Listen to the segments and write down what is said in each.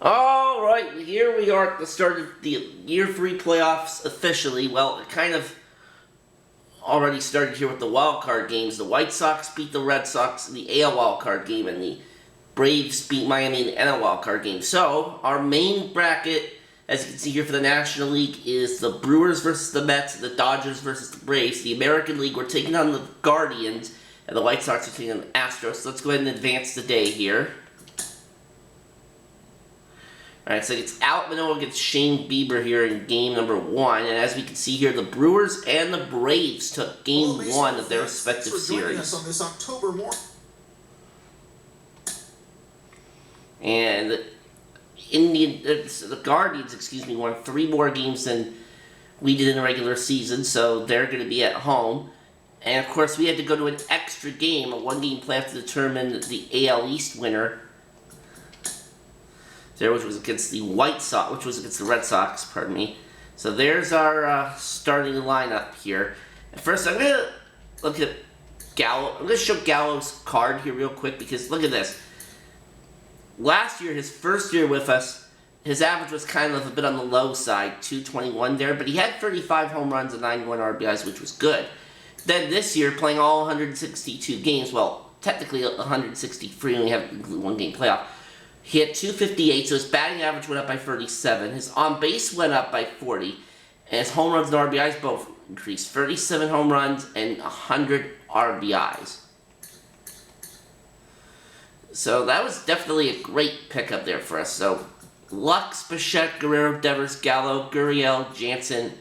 Alright, here we are at the start of the Year 3 playoffs officially. Well, it kind of already started here with the wild card games. The White Sox beat the Red Sox in the AL wild card game, and the Braves beat Miami in the NL wild card game. So, our main bracket, as you can see here for the National League, is the Brewers versus the Mets, the Dodgers versus the Braves. The American League, we're taking on the Guardians, and the White Sox are taking on the Astros. So let's go ahead and advance the day here. Alright, so it's Alek Manoah against Shane Bieber here in game number 1. And as we can see here, the Brewers and the Braves took game 1 of their respective series. On this October morning. And the Guardians, won 3 more games than we did in the regular season, so they're going to be at home. And of course, we had to go to an extra game, a 1-game playoff to determine the AL East winner. There, which was against the White Sox, which was against the Red Sox, pardon me. So there's our starting lineup here. And first, I'm going to look at Gallo. I'm going to show Gallo's card here real quick, because look at this. Last year, his first year with us, his average was kind of a bit on the low side, 221 there, but he had 35 home runs and 91 RBIs, which was good. Then this year, playing all 162 games, well, technically 163, and we have a 1-game playoff. He had 258, so his batting average went up by 37. His on-base went up by 40. And his home runs and RBIs both increased. 37 home runs and 100 RBIs. So that was definitely a great pickup there for us. So, Lux, Bichette, Guerrero, Devers, Gallo, Gurriel, Jansen,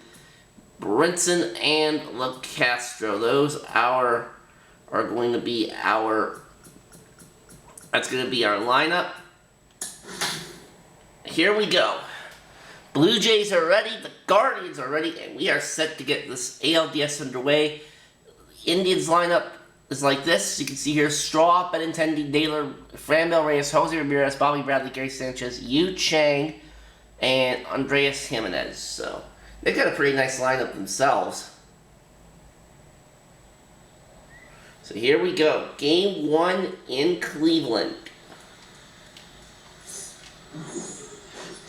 Brinson, and LaCastro. Those are going to be our... That's going to be our lineup. Here we go. Blue Jays are ready, the Guardians are ready, and we are set to get this ALDS underway. Indians lineup is like this. You can see here, Straw, Benintendi, Naylor, Franmil Reyes, Jose Ramirez, Bobby Bradley, Gary Sanchez, Yu Chang, and Andreas Jimenez. So, they got a pretty nice lineup themselves. So here we go. Game 1 in Cleveland.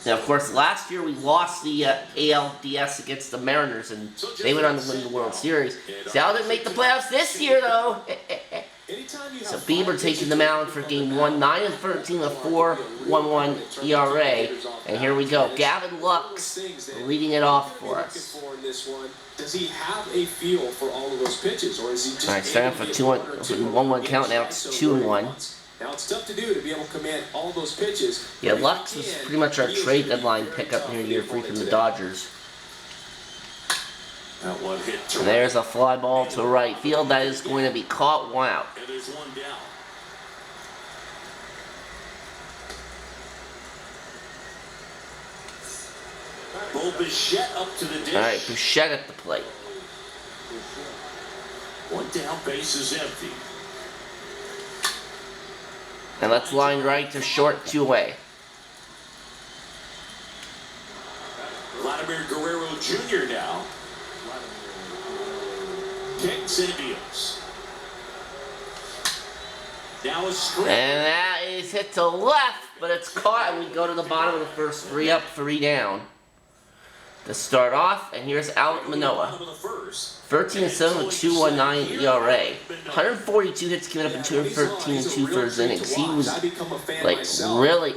Now, of course, last year we lost the ALDS against the Mariners, and they went on to win the World Series. Sal didn't make the playoffs this year, though. So Bieber taking the mound for Game 1, 9-13 with 4.11 ERA. And here we go. Gavin Lux leading it off for us. Does he have a feel for all of those pitches, or is he just... All right, starting off with 1-1 count. Now it's 2-1. Now it's tough to do to be able to command all those pitches. Yeah, Lux was pretty much our trade deadline pickup here Year 3 from the Dodgers. And there's a fly ball to right field that is going to be caught. 1 out. And there's 1 down. Bichette up to the dish. All right, Bichette at the plate. 1 down, base is empty. And that's lined right to short, 2 away. Vladimir Guerrero Jr. now. Kicks and deals. Now a strike. And that is hit to left, but it's caught, and we go to the bottom of the first. 3 up, 3 down. To start off, and here's Alek Manoah. 13-7 with 2.19 ERA. 142 hits given up in 213 2/3 innings. He was like really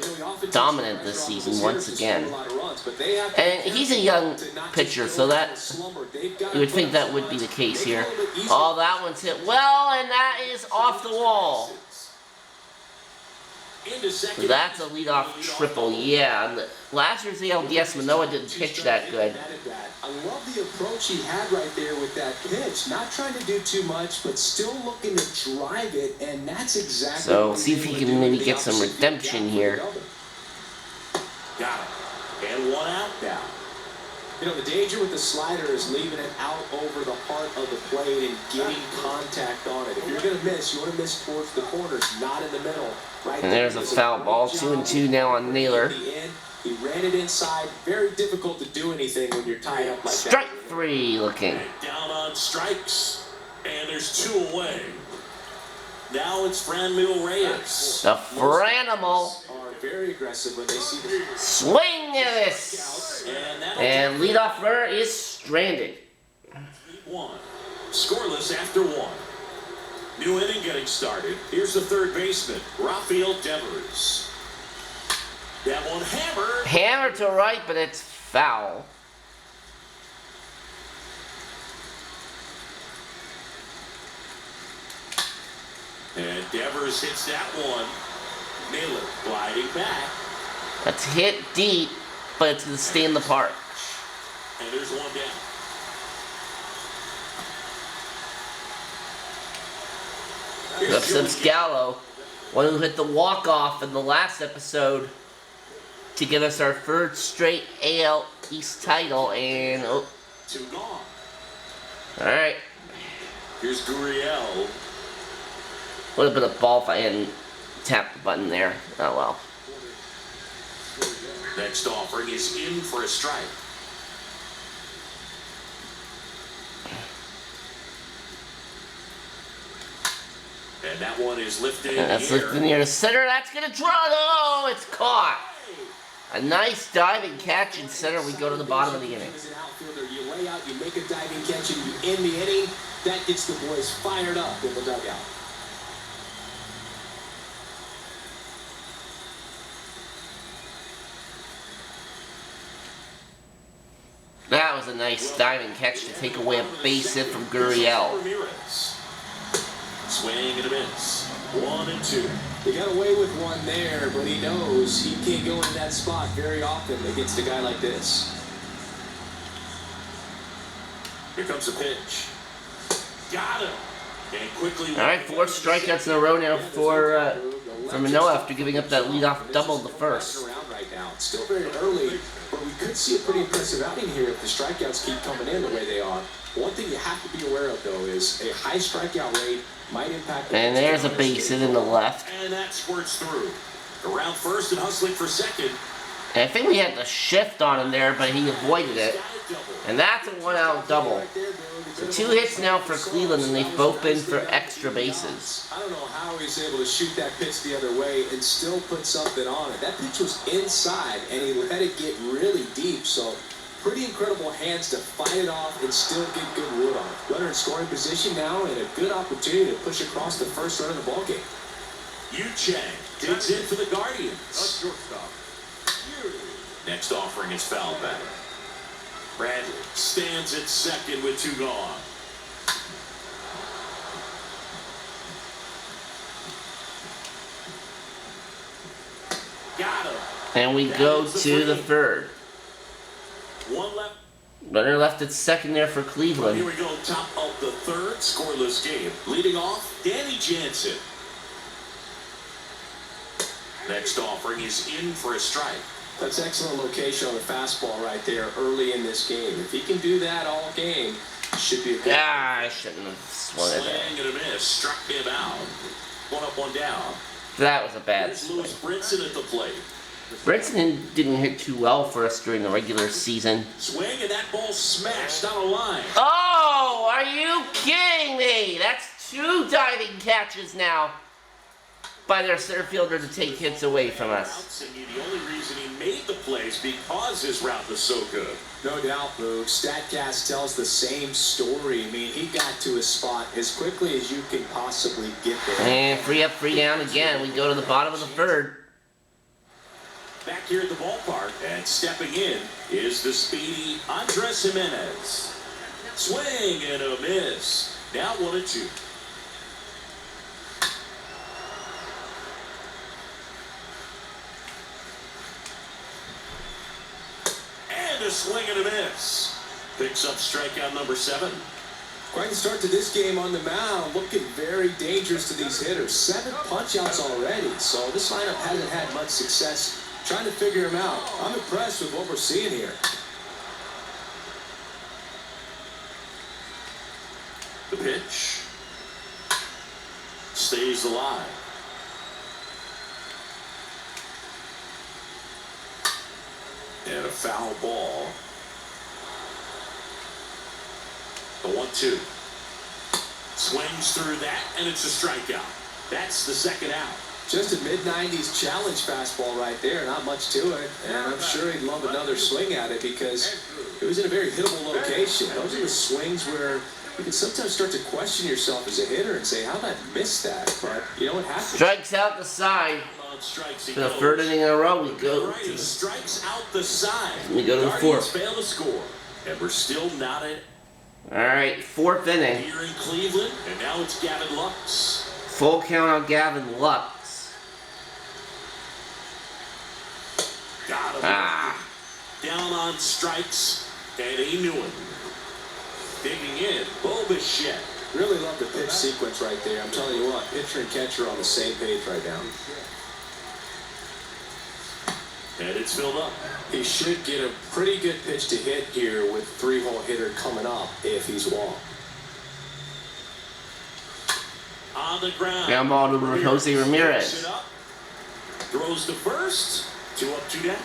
dominant this season once again. And he's a young pitcher, so that you would think that would be the case here. Oh, that one's hit well, and that is off the wall. So that's a leadoff triple, yeah. Last year's ALDS, Manoah didn't pitch that good. I love the approach he had right there with that pitch. Not trying to do too much, but still looking to drive it, and that's exactly. So see if he can maybe get some redemption here. Got it. And 1 out now. You know, the danger with the slider is leaving it out over the heart of the plate and getting contact on it. If you're going to miss, you want to miss towards the corners, not in the middle. Right. And there's a foul ball. 2-2 now on Naylor. He ran it inside. Very difficult to do anything when you're tied up like that. Strike 3 looking. And down on strikes. And there's 2 away. Now it's Franmil Reyes. The Franimal. very aggressive when they see the Swing and a miss. And leadoff runner is stranded. 1. Scoreless after 1. New inning getting started. Here's the third baseman, Rafael Devers. That one hammered. Hammer to right, but it's foul. And Devers hits that one. Naylor gliding back. That's hit deep, but it's going to stay in the park. And there's one down. Represents Gallo, one who hit the walk-off in the last episode to give us our third straight AL East title, and oh. 2 gone. Alright. Here's Gurriel. Would have been a ball if I hadn't tapped the button there. Oh well. Next offering is in for a strike. And that one is lifted in And that's the air. lifted near the center. That's going to draw. Oh, it's caught. A nice diving catch in center. We go to the bottom of the inning. As an outfielder, you lay out, you make a diving catch, and you end the inning. That gets the boys fired up in the dugout. That was a nice diving catch to take away a base hit from Gurriel. Ramirez. Swing and a miss. 1 and 2. He got away with one there, but he knows he can't go into that spot very often against a guy like this. Here comes a pitch. Got him. And quickly. All right, 4 strikeouts in a row now for Manoah after giving up that leadoff double the first. Around right now. It's still very early, but we could see a pretty impressive outing here if the strikeouts keep coming in the way they are. One thing you have to be aware of, though, is a high strikeout rate might impact. And there's a base hit in the left. And that squirts through. Around first and hustling for second. And I think we had the shift on him there, but he avoided it. And that's a 1-out double. So 2 hits now for Cleveland, and they've both been for extra bases. I don't know how he's able to shoot that pitch the other way and still put something on it. That pitch was inside, and he let it get really deep. So pretty incredible hands to fight it off and still get good wood on it. Runner in scoring position now, and a good opportunity to push across the first run of the ballgame. Yu Chang digs in for the Guardians. Next offering is foul back. Bradley stands at second with 2 gone. Got him. And we go to the third. 1 left. Runner left at second there for Here Cleveland. we go, top of the third, scoreless game. Leading off, Danny Jansen. Next offering is in for a strike. That's excellent location on the fastball right there early in this game. If he can do that all game, it should be a good. I shouldn't have swung at that. Swing and a miss, struck him out. 1 up, 1 down. That was a bad Here's swing. Lewis Brinson at the plate. Brinson didn't hit too well for us during the regular season. Swing and that ball smashed on a line. Oh, are you kidding me? That's 2 diving catches now by their center fielder to take hits away from us. And the only reason he made the plays because his route was so good. No doubt, Luke. StatCast tells the same story. I mean, he got to his spot as quickly as you can possibly get there. And 3 up, 3 down again. We go to the bottom of the third. Back here at the ballpark, and stepping in is the speedy Andres Jimenez. Swing and a miss. Now 1 and 2. And a swing and a miss. Picks up strikeout number 7. Quite the start to this game on the mound. Looking very dangerous to these hitters. 7 punch-outs already. So this lineup hasn't had much success trying to figure him out. I'm impressed with what we're seeing here. The pitch stays alive. And a foul ball. The 1-2. Swings through that, and it's a strikeout. That's the second out. Just a mid-90s challenge fastball right there. Not much to it. And I'm sure he'd love another swing at it because it was in a very hittable location. Those are the swings where you can sometimes start to question yourself as a hitter and say, how did I miss that? But you know what happens? Strikes out the side. For the third inning in a row, we go to the, strikes out the side. We go to the fourth. Fail to score, and we're still not in. All right, fourth inning. Here in Cleveland, and now it's Gavin Lux. Full count on Gavin Lux. Got him. Down on strikes, and a new one. Digging in, Bo Bichette. Really love the pitch sequence right there. I'm telling you what, pitcher and catcher are on the same page right now. And it's filled up. He should get a pretty good pitch to hit here with three-hole hitter coming up if he's walked. On the ground. Ground ball to Jose Ramirez. Throws to first. 2 up, 2 down.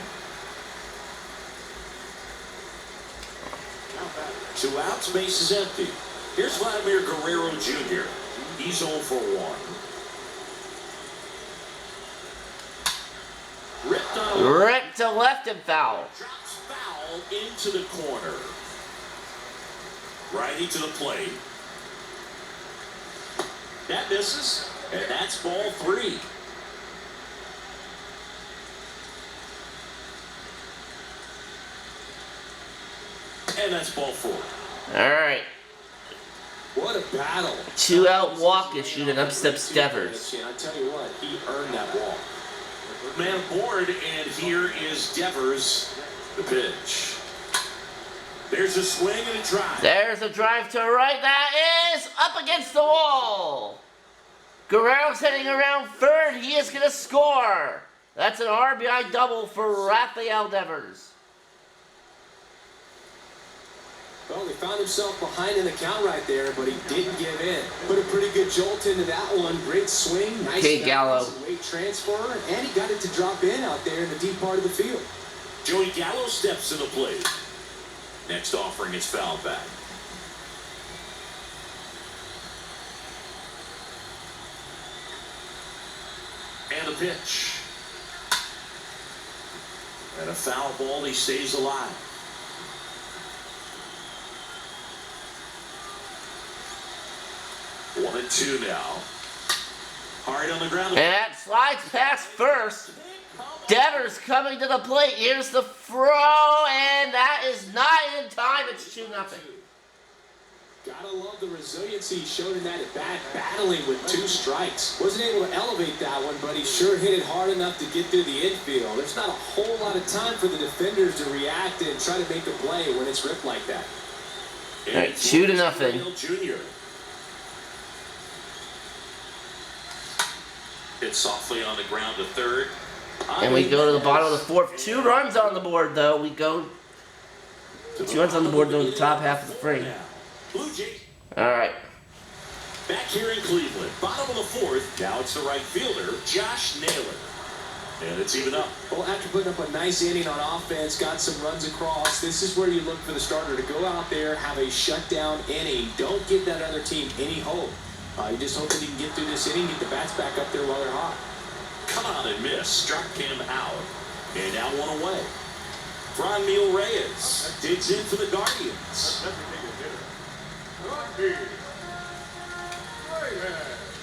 2 outs, base is empty. Here's Vladimir Guerrero Jr. He's 0 for 1. Ripped to left and foul. Drops foul into the corner. Righty to the plate. That misses, and that's ball 3. And that's ball 4. All right. What a battle. 2-out walk issued, and up steps Devers. I tell you what, he earned that walk. Man aboard, and here is Devers, the pitch. There's a swing and a drive. There's a drive to right. That is up against the wall. Guerrero's heading around third. He is going to score. That's an RBI double for Rafael Devers. Well, he found himself behind in the count right there, but he didn't give in. Put a pretty good jolt into that one. Great swing, nice Gallo. weight transfer, and he got it to drop in out there in the deep part of the field. Joey Gallo steps to the plate. Next offering is fouled back. And a pitch. And a foul ball, he stays alive. 1-2 now. Hard on the ground. And that slides past first. Devers coming to the plate. Here's the throw, and that is not in time. It's 2-0. Gotta love the resiliency he showed in that at bat, battling with 2 strikes. Wasn't able to elevate that one, but he sure hit it hard enough to get through the infield. There's not a whole lot of time for the defenders to react and try to make a play when it's ripped like that. All right, 2-0. Jr. Hit softly on the ground to third. And we go to the bottom of the fourth. 2 runs on the board, though. We go 2 runs on the board during the top half of the frame. Blue Jays. All right. Back here in Cleveland, bottom of the fourth. Now it's the right fielder, Josh Naylor. And it's even up. Well, after putting up a nice inning on offense, got some runs across, this is where you look for the starter to go out there, have a shutdown inning. Don't give that other team any hope. You just hope that he can get through this inning, get the bats back up there while they're hot. Come on and miss. Struck him out. And now 1 away. Vladimir Reyes digs in for the Guardians.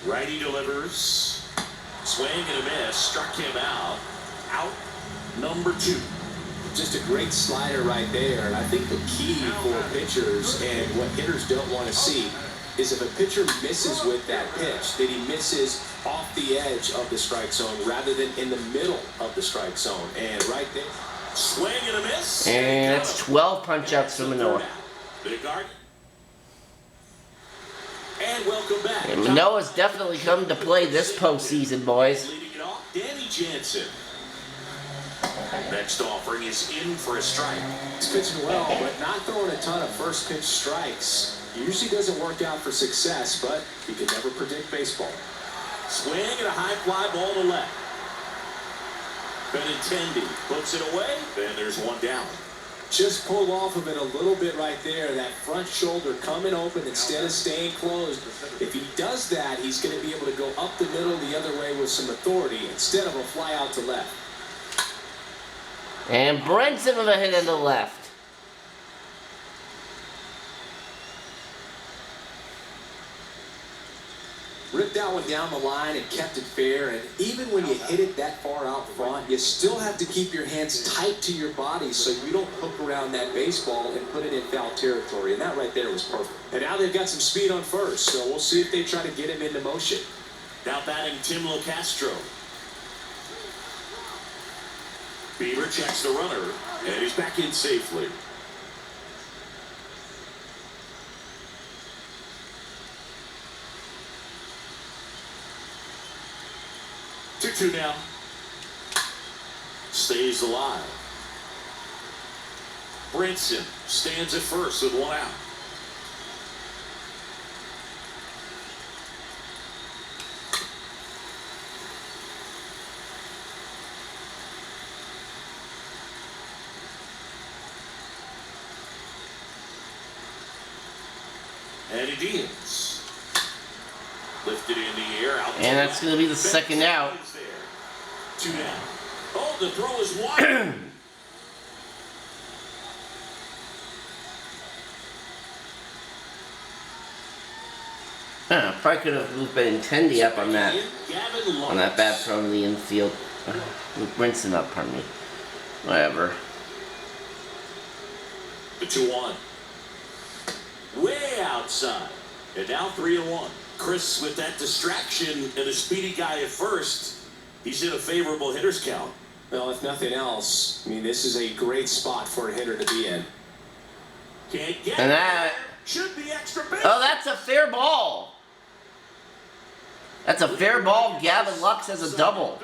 Righty delivers. Swing and a miss. Struck him out. Out number 2. Just a great slider right there. And I think the key for pitchers and what hitters don't want to see is if a pitcher misses with that pitch, that he misses off the edge of the strike zone rather than in the middle of the strike zone. And right there. Swing and a miss. And that's 12 punch-outs for Manoah. And welcome back. And Manoah's definitely come to play this postseason, boys. Leading it off, Danny Jansen. Next offering is in for a strike. He's pitching well, but not throwing a ton of first pitch strikes. Usually doesn't work out for success, but you can never predict baseball. Swing and a high fly ball to left. Benintendi puts it away. Then there's 1 down. Just pulled off of it a little bit right there. That front shoulder coming open instead of staying closed. If he does that, he's going to be able to go up the middle the other way with some authority instead of a fly out to left. And Brinson with a hit in the left. Ripped that one down the line and kept it fair. And even when you hit it that far out front, you still have to keep your hands tight to your body so you don't hook around that baseball and put it in foul territory. And that right there was perfect. And now they've got some speed on first, so we'll see if they try to get him into motion. Now batting Tim Locastro. Bieber checks the runner, and he's back in safely. Two now. Stays alive. Brinson stands at first with one out. And he deals. Lifted in the air. Out And that's going to be the second out. Two down. Oh, the throw is wide. Probably could have moved Benintendi up on that bad throw in the infield. Move Brinson up, pardon me. Whatever. The 2-1. Way outside. And now 3-1. Chris with that distraction and a speedy guy at first. He's in a favorable hitter's count. Well, if nothing else, I mean, this is a great spot for a hitter to be in. Can't get And that... Should be extra base. Oh, that's a fair ball. That's a fair ball. Gavin Lux has a double.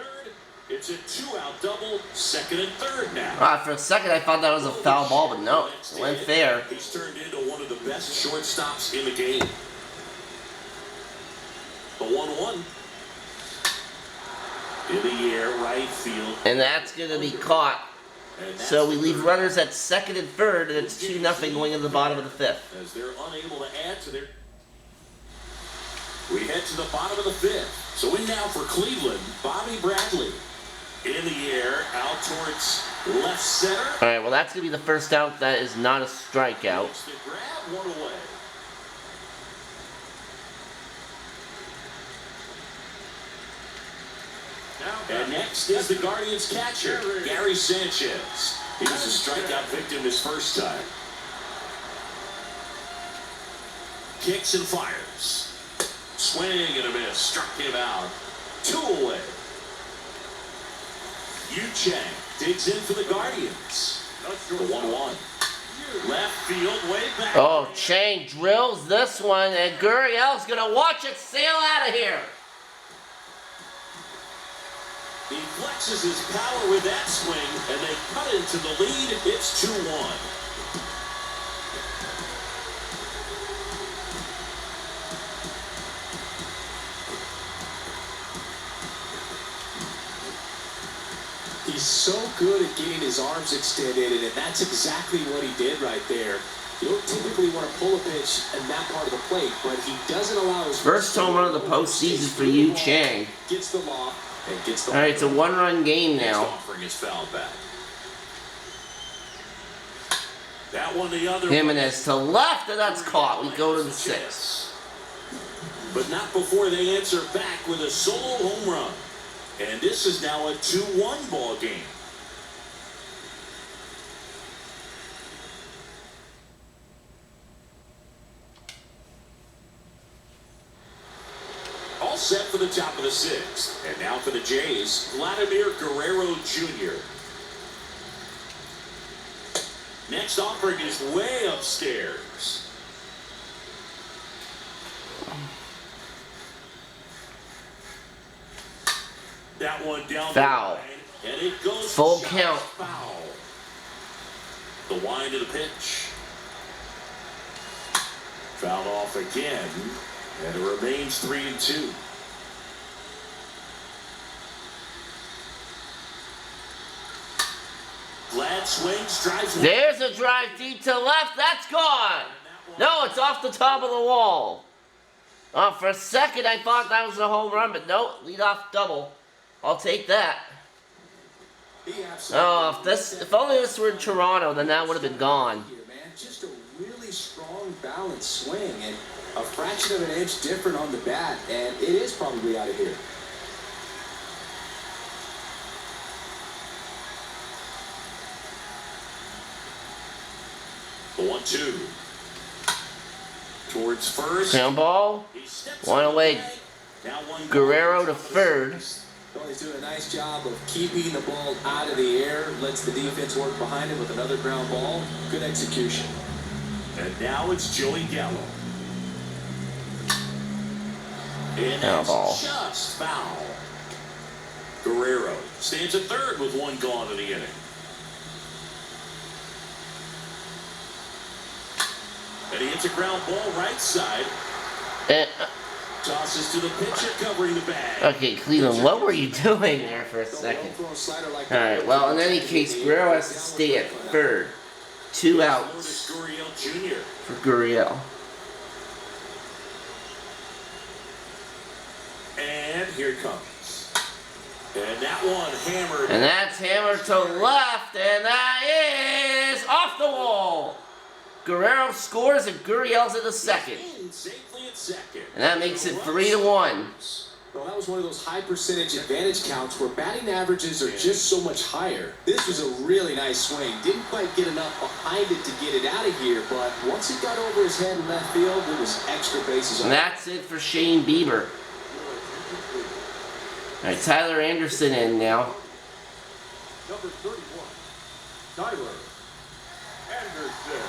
It's a 2-out double, second and third now. For a second, I thought that was a foul ball, but no. It went fair. He's turned into one of the best shortstops in the game. The 1-1. In the air, right field. And that's going to be caught. So we leave runners at second and third, and it's 2-0 going into the bottom of the fifth. As they're unable to add to their... We head to the bottom of the fifth. So in now for Cleveland, Bobby Bradley. In the air, out towards left center. All right, well, that's going to be the first out. That is not a strikeout. It's the grab, one away. And next is the Guardians catcher, Gary Sanchez. He was a strikeout victim his first time. Kicks and fires. Swing and a miss. Struck him out. 2 away. Yu Chang digs in for the Guardians. The 1-1. Left field, way back. Oh, Chang drills this one, and Gurriel's going to watch it sail out of here. He flexes his power with that swing, and they cut into the lead. It's 2-1. He's so good at getting his arms extended, and that's exactly what he did right there. You don't typically want to pull a pitch in that part of the plate, but he doesn't allow his First home run of the postseason for Yu Chang. Gets the loft and gets the. All right, it's a 1-run game now. Offering his foul back. That one the other. Jimenez to left, and that's caught. We go to the 6th. But not before they answer back with a solo home run. And this is now a 2-1 ball game. All set for the top of the 6th. And now for the Jays, Vladimir Guerrero Jr. Next offering is way upstairs. That one down Foul. the line, and it goes Full shot count. Foul. The wind of the pitch. Fouled off again, and it remains 3-2. Glad swings, drives one. There's a drive deep to left. That's gone. No, it's off the top of the wall. Oh, for a second I thought that was a home run, but no, leadoff double. I'll take that. Oh, if only this were in Toronto, then that would have been gone. Just a really strong balanced swing and a fraction of an inch different on the bat, and it is probably out of here. The 1-2. Towards first. Ground ball. One away. Guerrero to third. Well, he's doing a nice job of keeping the ball out of the air. Lets the defense work behind it with another ground ball. Good execution. And now it's Joey Gallo. And Foul that's ball. just foul. Guerrero stands at third with one gone in the inning. And he hits a ground ball right side. Tosses to the pitcher covering the bag. Okay, Cleveland, what were you doing there for a second? Alright, well, in any case, Guerrero has to stay at third. 2 outs Guerrero Jr. for Guerrero. And here it comes. And that one hammered. And that's hammered to left, and that is off the wall. Guerrero scores and Gurriel's in the second. Safely at second. And that makes it 3-1. Well, that was one of those high percentage advantage counts where batting averages are just so much higher. This was a really nice swing. Didn't quite get enough behind it to get it out of here, but once it got over his head in left field, it was extra bases on. And that's it for Shane Bieber. Alright, Tyler Anderson in now. Number 31, Naylor. Anderson.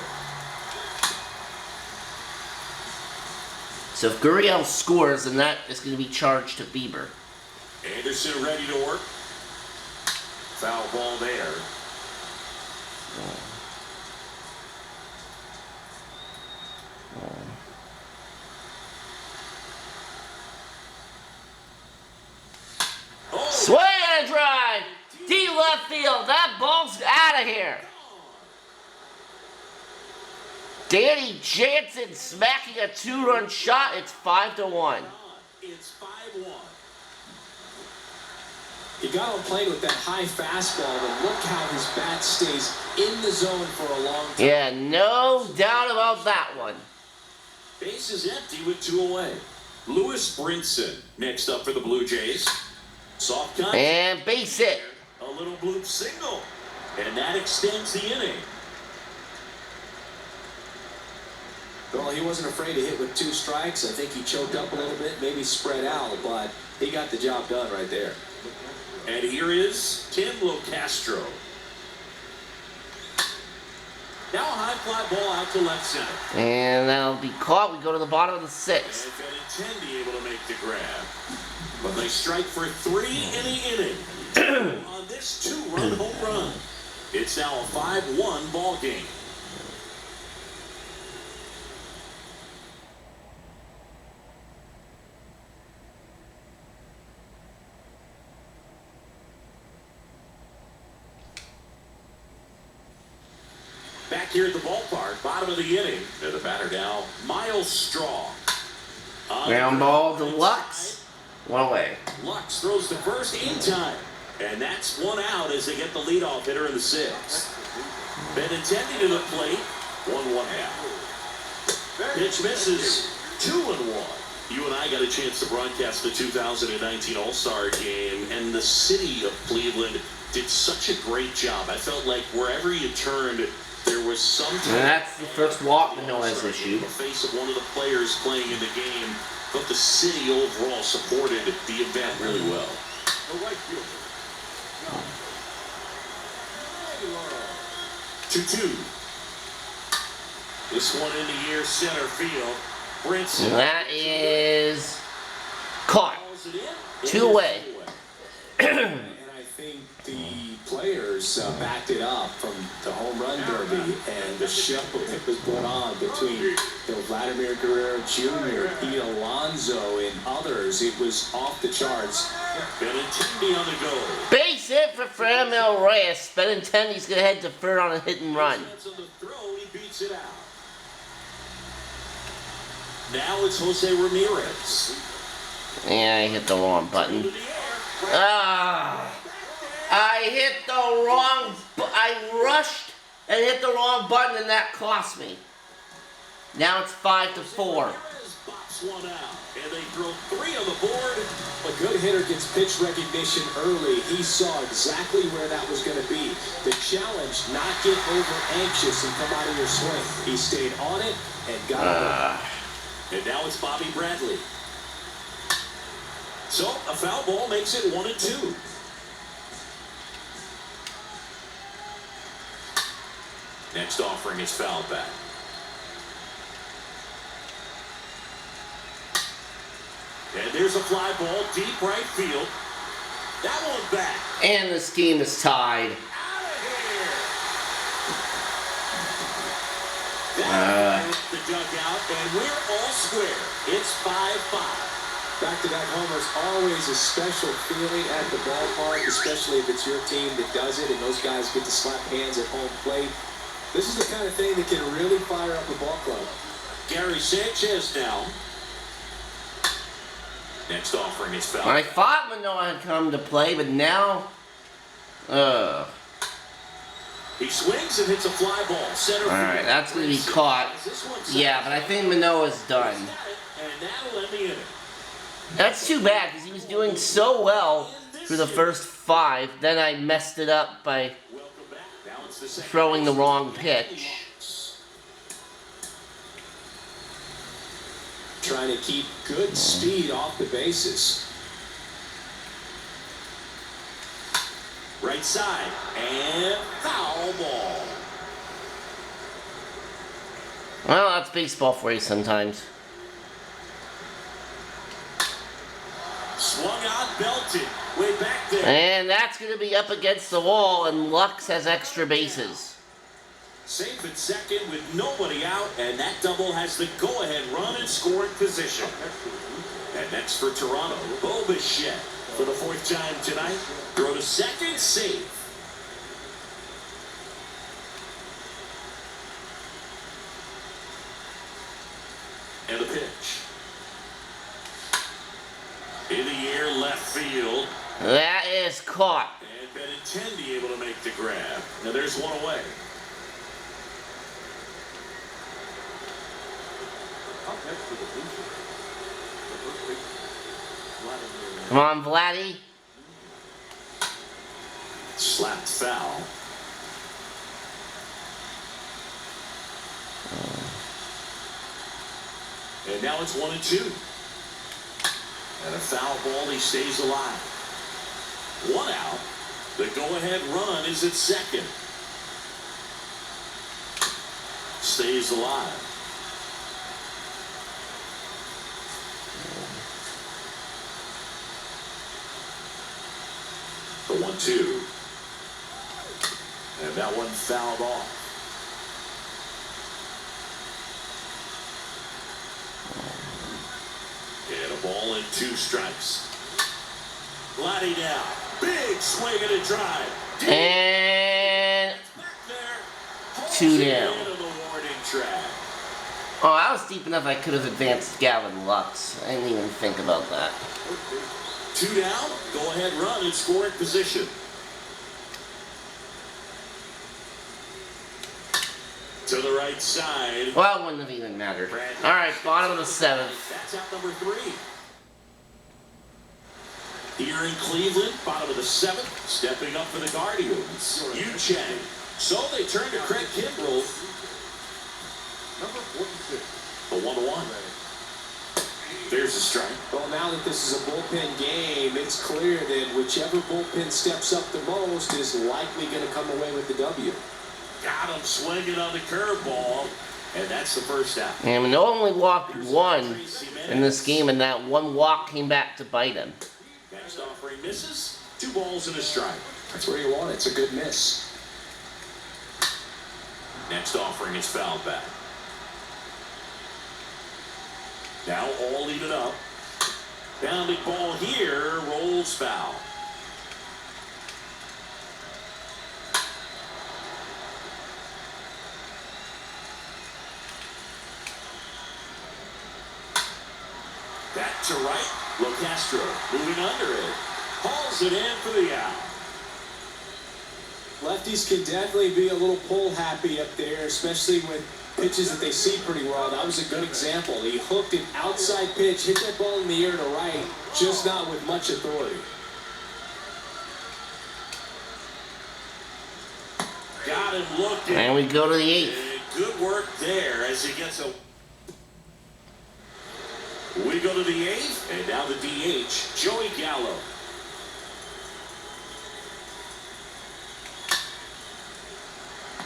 So if Gurriel scores, then that is going to be charged to Bieber. Anderson ready to work. Foul ball there. Swing and a drive! Deep left field. That ball's out of here. Danny Jansen smacking a 2-run shot. It's 5-1. It's 5-1. He got on playing with that high fastball, but look how his bat stays in the zone for a long time. Yeah, no doubt about that one. Base is empty with 2 away. Lewis Brinson next up for the Blue Jays. Soft contact. And base hit. A little bloop single. And that extends the inning. Well, he wasn't afraid to hit with 2 strikes. I think he choked up a little bit, maybe spread out, but he got the job done right there. And here is Tim Locastro. Now a high fly ball out to left center. And that'll be caught. We go to the bottom of the 6th. And Benintendi able to make the grab. But they strike for 3 in the inning. On this 2-run home run. It's now a 5-1 ball game. Back here at the ballpark, bottom of the inning. And the batter now, Miles Straw. Ground ball to Lux. 1 away. Lux throws the first in time. And that's 1 out as they get the leadoff hitter in the 6th. Benintendi to the plate. 1-1 half. Pitch misses. 2-1. You and I got a chance to broadcast the 2019 All-Star Game, and the city of Cleveland did such a great job. I felt like wherever you turned, there was some. And that's the first walk that no one has issued. The face of one of the players playing in the game, but the city overall supported the event really well. The right fielder. 2-2. This one in the air center field. Brinson. And that is caught. Calls it in. 2 away. And I think the players backed it up from the home run derby and the show that was going on between Vladimir Guerrero Jr., Pete Alonso, and others. It was off the charts. Benintendi on the go. Base base hit for Framil Reyes, but in 10 he's going to head to third on a hit and run. On the throw, he beats it out. Now it's Jose Ramirez. Yeah, I hit the wrong button. Ah, I hit the wrong. I rushed and hit the wrong button, and that cost me. Now it's 5-4. Box one out, and they throw 3 on the board. A good hitter gets pitch recognition early. He saw exactly where that was going to be. The challenge, not get over anxious and come out of your swing. He stayed on it and got it. And now it's Bobby Bradley. So a foul ball makes it 1-2. Next offering is fouled back. And there's a fly ball, deep right field. That one back. And this game is tied. Out of here. That the dugout, and we're all square. It's 5-5. Back-to-back homers, always a special feeling at the ballpark, especially if it's your team that does it and those guys get to slap hands at home plate. This is the kind of thing that can really fire up a ball club. Gary Sanchez now. Next offering is foul. I thought Manoah had come to play, but now, He swings and hits a fly ball. Center field. Alright, that's going to be caught. Yeah, but I think Manoah's done. And that'll end the inning. That's too bad, because he was doing so well through the first 5. Then I messed it up by Welcome back. Now it's the second. throwing the wrong pitch. Trying to keep good speed off the bases. Right side. And foul ball. Well, that's baseball for you sometimes. Swung out, belted. Way back there. And that's going to be up against the wall, and Lux has extra bases. Safe at second with nobody out, and that double has the go-ahead run in scoring position. And next for Toronto, Bo Bichette for the 4th time tonight. Throw to second, safe. And the pitch. In the air, left field. That is caught. And Benintendi able to make the grab. Now there's one away. Up next to the Brinson. The first baseman, Vladimir. Come on, Vladdy. Slapped foul. And now it's 1-2. And a foul ball, he stays alive. 1 out. The go-ahead run is at second. Stays alive. The 1-2. And that one fouled off. And a ball and 2 strikes. Vladdy down. Big swing and a drive. And Back there. 2 down. Into the warning track. Oh, I was deep enough I could have advanced Gavin Lux. I didn't even think about that. 2 down. Go ahead run in scoring position. To the right side. Well, it wouldn't have even mattered. Alright, bottom of the 7th. That's out number 3. Here in Cleveland, bottom of the 7th, stepping up for the Guardians. Yu Chang. So they turn to Craig Kimbrell. Number 46. The 1-1. There's a strike. Well, now that this is a bullpen game, it's clear that whichever bullpen steps up the most is likely going to come away with the W. Got him swinging on the curveball, and that's the first out. And we only walked 1 in this game, and that 1 walk came back to bite him. Next offering misses. 2 balls and a strike. That's where you want it. It's a good miss. Next offering is fouled back. Now all even up. Bounding ball here, rolls foul. Back to right. Locastro moving under it. Hauls it in for the out. Lefties can definitely be a little pull happy up there, especially with pitches that they see pretty well. That was a good example. He hooked an outside pitch, hit that ball in the air to right, just not with much authority. Got him looking. And we go to the 8th. Good work there as he gets a... We go to the 8th, and now the DH, Joey Gallo.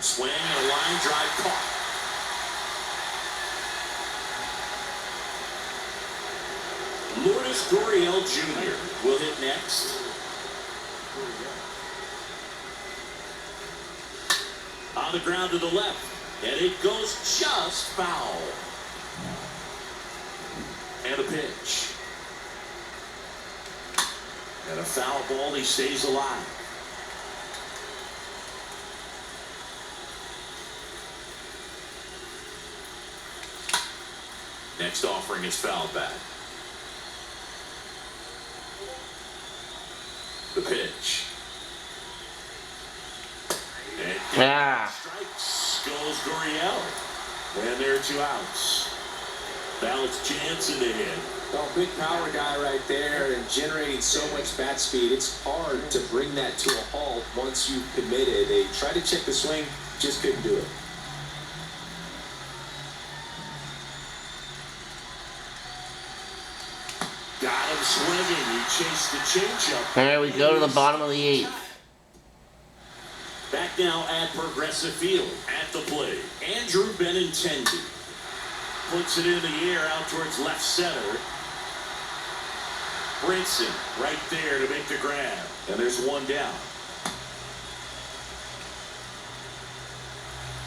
Swing and a line drive caught. Lourdes Gurriel Jr. will hit next. On the ground to the left, and it goes just foul. And a pitch. And a foul ball, he stays alive. Next offering is fouled back. The pitch. And strikes goes Gurriel. And there are 2 outs. Now it's Jansen to hit. Oh, big power guy right there and generating so much bat speed. It's hard to bring that to a halt once you've committed. They tried to check the swing, just couldn't do it. Got him swinging. He chased the changeup. There we go to the bottom of the 8th. Back now at Progressive Field. At the plate, Andrew Benintendi. Puts it in the air out towards left center. Brinson right there to make the grab. And there's 1 down.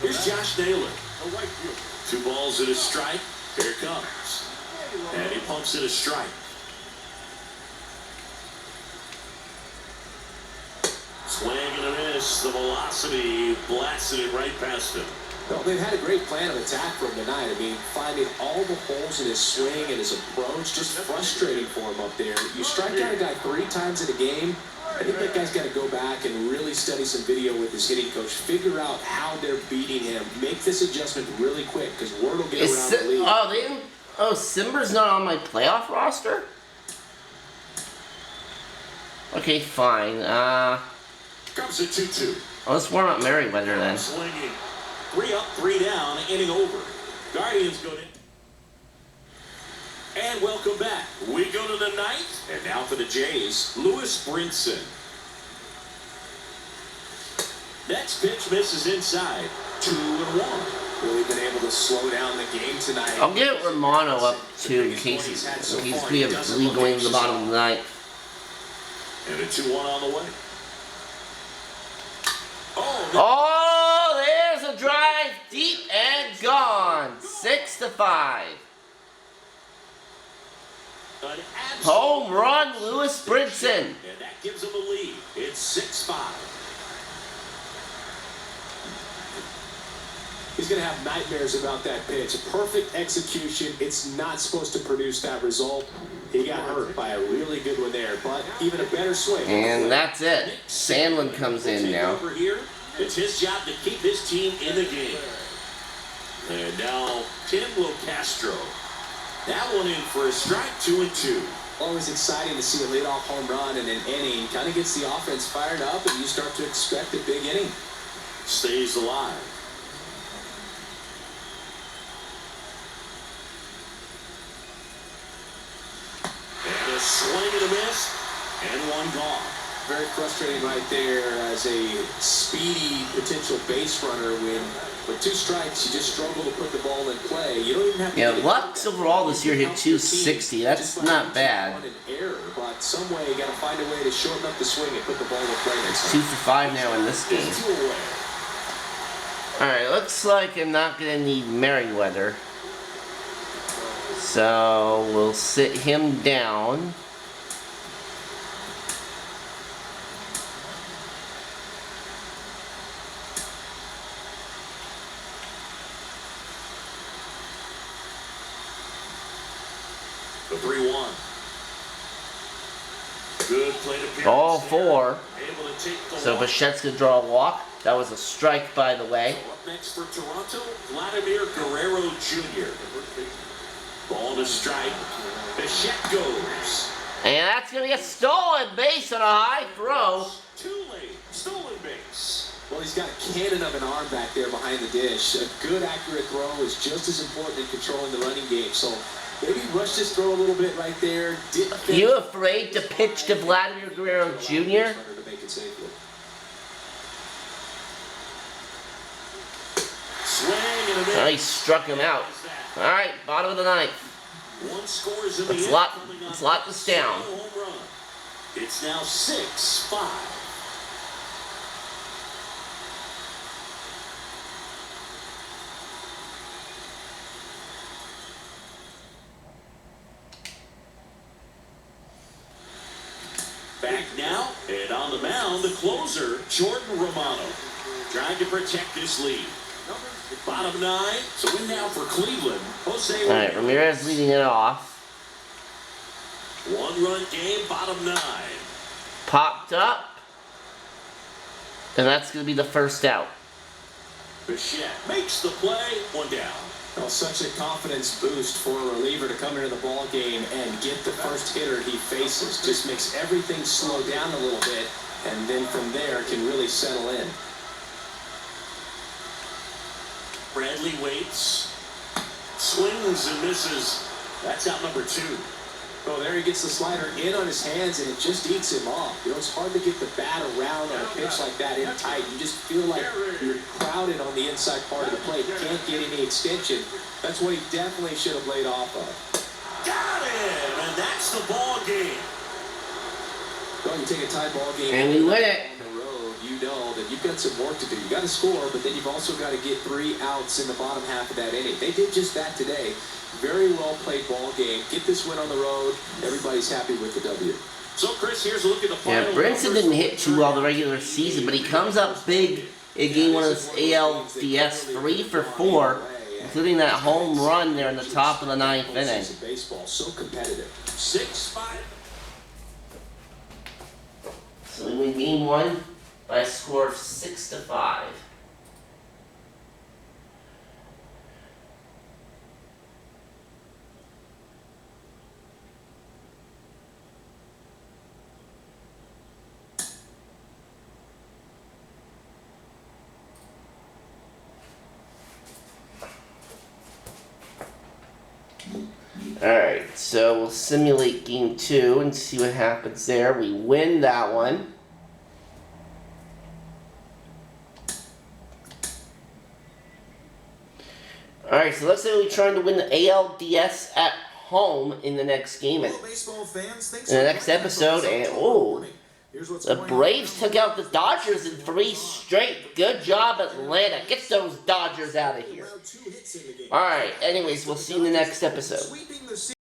Here's Josh Naylor. 2 balls and a strike. Here it comes. And he pumps it a strike. Swing and a miss. The velocity blasted it right past him. Well, they've had a great plan of attack for him tonight. I mean, finding all the holes in his swing and his approach, just frustrating for him up there. You strike out a guy 3 times in a game, I think that guy's got to go back and really study some video with his hitting coach, figure out how they're beating him, make this adjustment really quick, because word will get around the league. Simber's not on my playoff roster? Okay, fine. Comes a 2-2. Let's warm up Merriweather then. Swinging. 3 up, 3 down, inning over. Guardians go in. And welcome back. We go to the 9th, and now for the Jays, Lewis Brinson. Next pitch misses inside. 2-1. Really been able to slow down the game tonight. I'll get Romano up too in case we have a lead going to the bottom of the 9th. And a 2-1 on the way. Oh, there's a drive deep and gone. 6-5. Home run, Lewis Brinson. And that gives him a lead. It's 6-5. He's going to have nightmares about that pitch. A perfect execution. It's not supposed to produce that result. He got hurt by a really good one there, but even a better swing. And that's it. Sandlin comes in now. Over here, it's his job to keep his team in the game. And now Tim Locastro. That one in for a strike, 2-2. Always exciting to see a leadoff home run in an inning. Kind of gets the offense fired up, and you start to expect a big inning. Stays alive. And a swing and a miss, and 1 gone. Very frustrating right there as a speedy potential base runner when with 2 strikes you just struggle to put the ball in play. You don't even have to. Yeah, Lux overall this year hit 260. That's not bad. An error, but some way you got to find a way to shorten up the swing and put the ball in play next It's time. 2 for 5 now in this game. Alright, looks like I'm not going to need Merriweather. So we'll sit him down. The 3-1. Good plate appearance. All four. Able to take the So walk. Bichette's gonna draw a walk. That was a strike, by the way. So up next for Toronto, Vladimir Guerrero Jr. Ball to strike. Bichette goes. And that's gonna get stolen base on a high throw. Too late. Stolen base. Well, he's got a cannon of an arm back there behind the dish. A good, accurate throw is just as important in controlling the running game. So maybe rush this throw a little bit right there. You afraid to pitch to Vladimir Guerrero Jr.? To make it safely. Swing and a miss. Oh, he struck him out. All right, bottom of the ninth. One scores in the Let's end. lock this down. Home run. It's now 6-5. Back now, and on the mound, the closer, Jordan Romano, trying to protect this lead. Bottom 9, so in now for Cleveland, Jose All right, Ramirez leading it off. One-run game, bottom 9. Popped up. And that's going to be the first out. Bichette makes the play, one down. Well, such a confidence boost for a reliever to come into the ball game and get the first hitter he faces. Just makes everything slow down a little bit, and then from there can really settle in. Bradley waits, swings and misses. That's out number 2. Oh, there he gets the slider in on his hands, and it just eats him off. You know, it's hard to get the bat around on a pitch like that in tight. You just feel like you're crowded on the inside part of the plate. You can't get any extension. That's what he definitely should have laid off of. Got him, and that's the ball game. Well, you take a tie ball game And we win it. on the road, you know that you've got some work to do. You got to score, but then you've also got to get 3 outs in the bottom half of that inning. They did just that today. Very well played ball game. Get this win on the road. Everybody's happy with the W. So, Chris, here's a look at the final. Yeah, Brinson didn't hit too well the regular season, but he comes up big in game 1 of this ALDS, 3 for 4, including that home run there in the top of the 9th inning. Baseball, so competitive. 6-5. So we win game 1 by a score of 6-5. Alright, so we'll simulate game 2 and see what happens there. We win that one. Alright, so let's say we're trying to win the ALDS at home in the next game. In the next episode, and the Braves took out the Dodgers in 3 straight. Good job, Atlanta. Get those Dodgers out of here. Alright, anyways, we'll see you in the next episode.